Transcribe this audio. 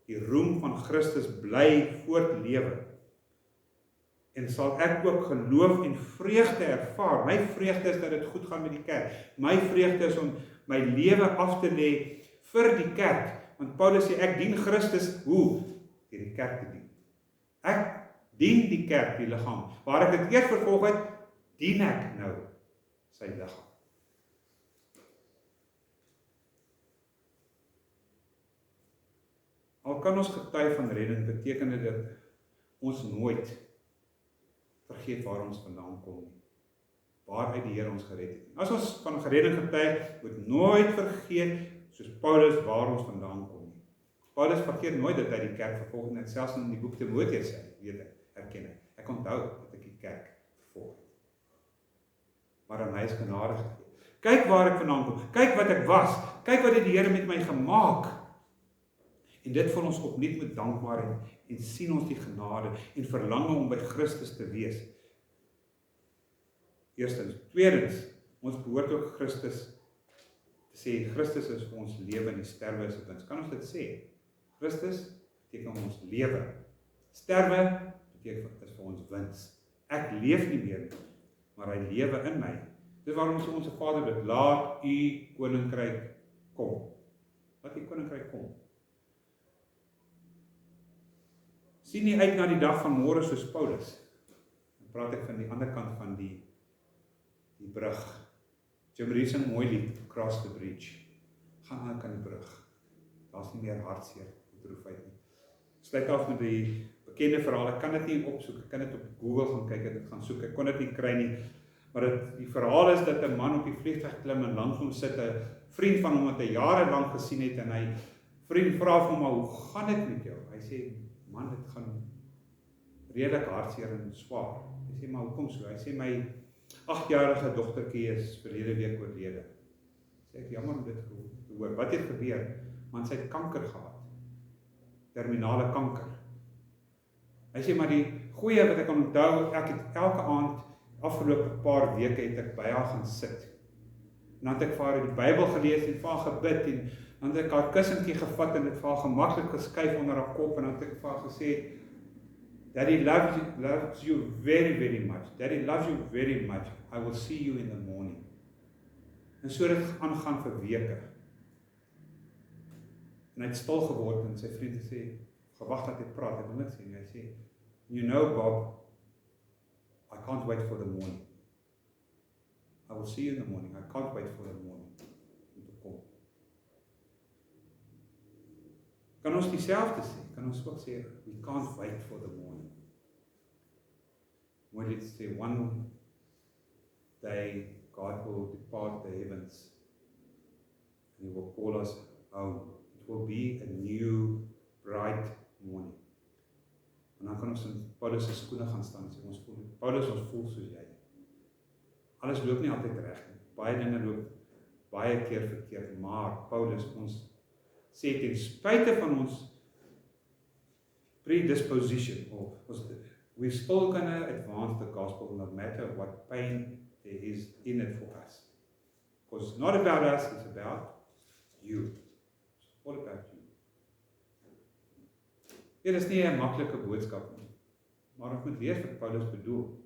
die roem van Christus bly voortlewe. En sal ek ook geloof en vreugde ervaar. My vreugde is dat dit goed gaan met die kerk. My vreugde is om my lewe af te lê vir die kerk. Want Paulus sê, ek dien Christus, hoe? Deur die kerk te dien. Ek dien die kerk, die liggaam. Waar ek dit eers vervolg het, dien ek nou sy liggaam. Al kan ons getuig van redding, beteken dit dat ons nooit vergeet waar ons vandaan kom nie. Waaruit die Here ons gered het. As ons van redding getuig, moet nooit vergeet, soos Paulus, waar ons vandaan kom nie. Paulus vergeet nooit dat hy die kerk vervolg het, selfs in die boek Timoteus sê, weet ek, erken ek. Ek onthou dat ek die kerk vervolg het. Maar aan hy is genade gegee. Kyk waar ek vandaan kom, kyk wat ek was, kyk wat het die Here met my gemaak. En dit vir ons opnuut met dankbaarheid en sien ons die genade en verlang om by Christus te wees. Eerstens. Tweedens, ons behoort ook Christus te sê, Christus is vir ons lewe en die sterwe is 'n wins. Kan ons dit sê? Christus beteken ons lewe. Sterwe beteken is vir ons wins. Ek leef nie meer nie, maar hy lewe in my. Dis waarom sê ons Vader dit, laat u koninkryk kom. Laat u koninkryk kom. Sien nie uit na die dag van môre soos Paulus. Dan praat ek van die ander kant van die brug. Jim Rees 'n mooi lied, Cross the Bridge. Gaan aan die brug. Daar's nie meer hartseer, droefheid nie. Sluit af met die bekende verhaal. Ek kan dit nie opsoek. Ek kan dit op Google gaan kyk en dit gaan soek. Ek kon dit nie kry nie. Maar die verhaal is dat 'n man op die vliegtuig klim en langs hom sit 'n vriend van hom wat hy jare lank gesien het en hy vriend vra vir hom, maar hoe gaan dit met jou? Hy sê, man, dit gaan redelik hartseer en swaar. Hy sê, maar hoekom so? Hy sê, my 8-jarige dogtertjie is verlede week oorlede. Sê ek, jammer om dit te hoor. Wat het gebeur? Want sy het kanker gehad. Terminale kanker. Hy sê, maar die goeie wat ek kan onthou, ek het elke aand, afgelope paar weke het ek by haar gaan sit. En dan het ek vir haar die Bybel gelees en vir haar gebid en dan het ek haar kussentjie gevat en het vir haar gemaklik geskuif onder haar kop en dan het ek vir haar gesê, Daddy loves you very, very much. Daddy loves you very much. I will see you in the morning. En so het dit aangaan vir weke. En hy het stil geword en sy vriend sê, gewag dat hy praat, hy wil niks sê nie. Hy sê, you know Bob, I can't wait for the morning. I will see you in the morning. I can't wait for the morning. Om te kom. Kan ons dieselfde sê? Kan ons ook sê, we can't wait for the morning. Mooi dit sê, one day God will depart the heavens and He will call us home. It will be a new, bright morning. En dan kan ons in Paulus se skoene gaan staan en sê, Paulus, ons voel soos jy. Alles loop nie altyd reg nie. Baie dinge loop baie keer verkeerd, maar Paulus, ons sê ten spyte van ons predisposition, we're still going to advance the gospel no matter what pain there is in it for us. Because it's not about us, it's about you. It's all about you. Dit is nie 'n maklike boodskap nie, maar ons moet weet wat Paulus bedoel.